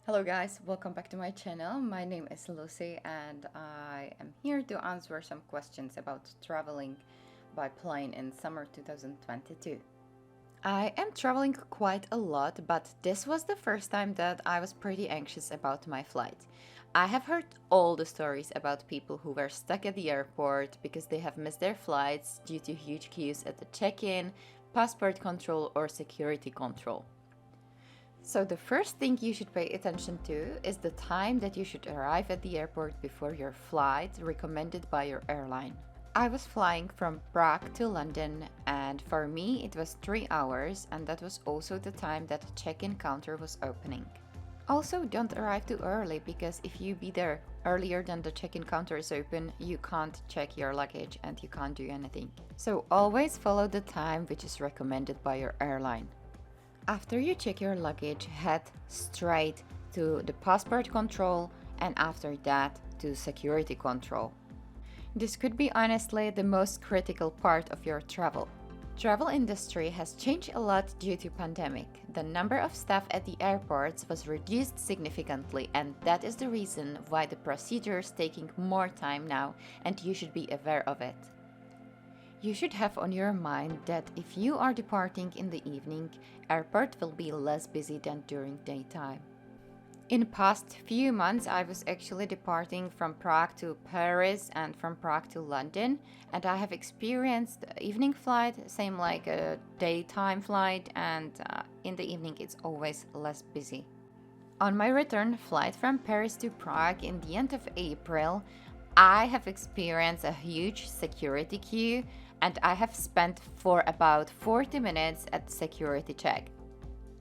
Hello guys, welcome back to my channel. My name is Lucy and I am here to answer some questions about traveling by plane in summer 2022. I am traveling quite a lot, but this was the first time that I was pretty anxious about my flight. I have heard all the stories about people who were stuck at the airport because they have missed their flights due to huge queues at the check-in, passport control or security control. So, the first thing you should pay attention to is the time that you should arrive at the airport before your flight recommended by your airline. I was flying from Prague to London, and for me it was 3 hours, and that was also the time that the check in counter was opening. Also, don't arrive too early because if you be there earlier than the check in counter is open, you can't check your luggage and you can't do anything. So, always follow the time which is recommended by your airline. After you check your luggage, head straight to the passport control and after that to security control. This could be honestly the most critical part of your travel. Travel industry has changed a lot due to pandemic. The number of staff at the airports was reduced significantly and that is the reason why the procedure is taking more time now and you should be aware of it. You should have on your mind that if you are departing in the evening, airport will be less busy than during daytime. In past few months, I was actually departing from Prague to Paris and from Prague to London, and I have experienced evening flight, same like a daytime flight, and in the evening it's always less busy. On my return flight from Paris to Prague in the end of April, I have experienced a huge security queue and I have spent for about 40 minutes at security check.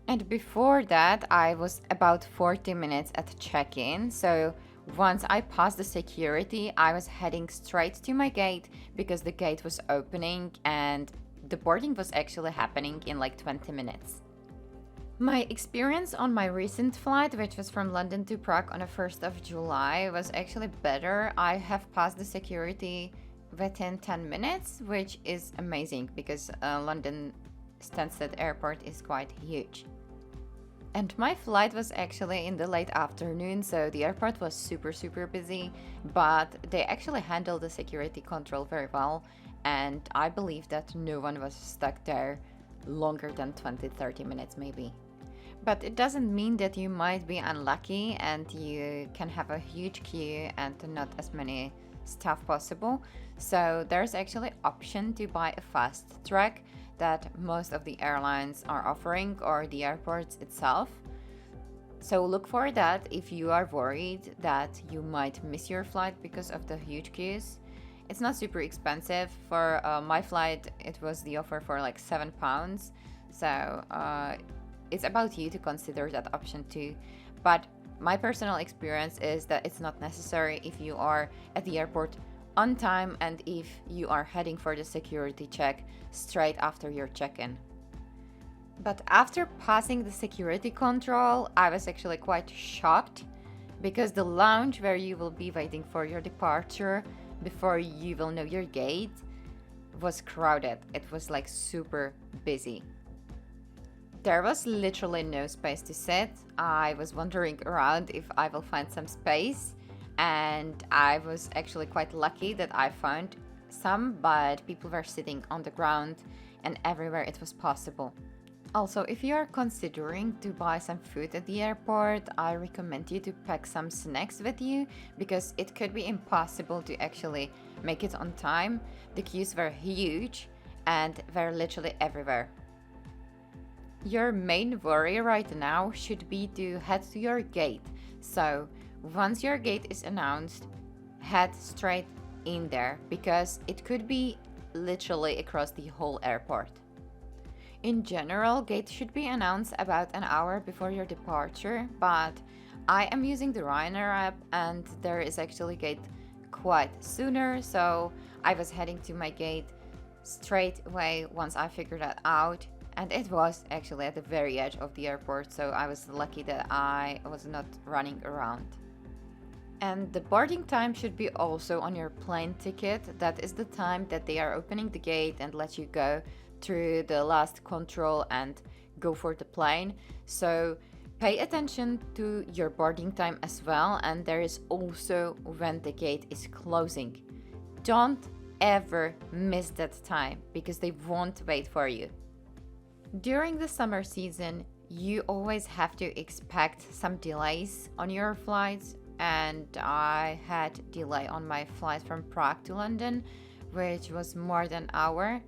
And before that, I was about 40 minutes at check-in. So once I passed the security, I was heading straight to my gate because the gate was opening and the boarding was actually happening in like 20 minutes. My experience on my recent flight, which was from London to Prague on the 1st of July, was actually better. I have passed the security within 10 minutes, which is amazing because London Stansted Airport is quite huge. And my flight was actually in the late afternoon, so the airport was super busy, but they actually handled the security control very well, and I believe that no one was stuck there longer than 20-30 minutes maybe. But it doesn't mean that you might be unlucky and you can have a huge queue and not as many staff possible. So there's actually option to buy a fast track that most of the airlines are offering or the airports itself. So look for that if you are worried that you might miss your flight because of the huge queues. It's not super expensive. For my flight, it was the offer for like £7. So it's about you to consider that option too. But my personal experience is that it's not necessary if you are at the airport on time and if you are heading for the security check straight after your check-in. But after passing the security control, I was actually quite shocked because the lounge where you will be waiting for your departure before you will know your gate was crowded. It was like super busy. There was literally no space to sit. I was wandering around if I will find some space, and I was actually quite lucky that I found some, but people were sitting on the ground and everywhere it was possible. Also, if you are considering to buy some food at the airport, I recommend you to pack some snacks with you because it could be impossible to actually make it on time. The queues were huge and were literally everywhere. Your main worry right now should be to head to your gate. So, once your gate is announced, head straight in there because it could be literally across the whole airport. In general, gate should be announced about an hour before your departure, but I am using the Ryanair app and there is actually gate quite sooner, so I was heading to my gate straight away once I figured that out. And it was actually at the very edge of the airport, so I was lucky that I was not running around. And the boarding time should be also on your plane ticket. That is the time that they are opening the gate and let you go through the last control and go for the plane. So Pay attention to your boarding time as well, and there is also when the gate is closing. Don't ever miss that time because they won't wait for you. During the summer season, you always have to expect some delays on your flights, and I had delay on my flight from Prague to London, which was more than an hour,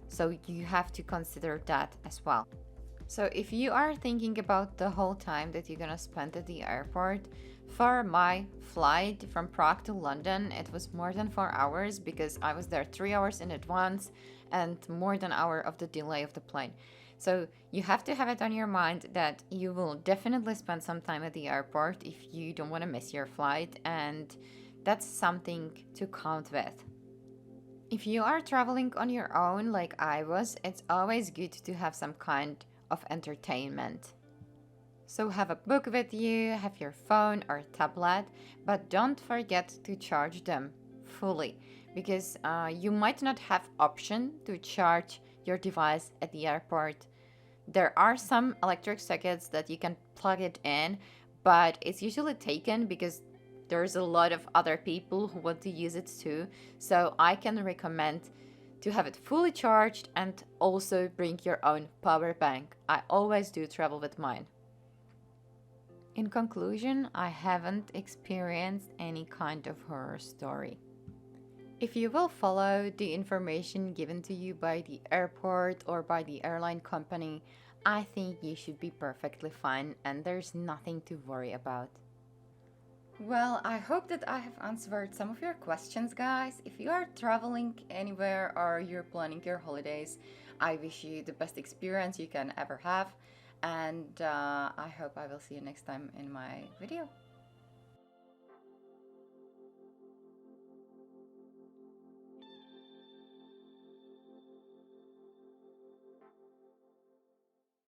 so you have to consider that as well. So if you are thinking about the whole time that you're gonna spend at the airport, for my flight from Prague to London, it was more than 4 hours because I was there 3 hours in advance and more than an hour of the delay of the plane. So you have to have it on your mind that you will definitely spend some time at the airport if you don't want to miss your flight, and that's something to count with. If you are traveling on your own like I was, it's always good to have some kind of entertainment. So have a book with you, have your phone or tablet, but don't forget to charge them fully because you might not have option to charge your device at the airport. There are some electric sockets that you can plug it in, but it's usually taken because there's a lot of other people who want to use it too. So I can recommend to have it fully charged and also bring your own power bank. I always do travel with mine. In conclusion, I haven't experienced any kind of horror story. If you will follow the information given to you by the airport or by the airline company, I think you should be perfectly fine and there's nothing to worry about. Well, I hope that I have answered some of your questions, guys. If you are traveling anywhere or you're planning your holidays, I wish you the best experience you can ever have. And I hope I will see you next time in my video.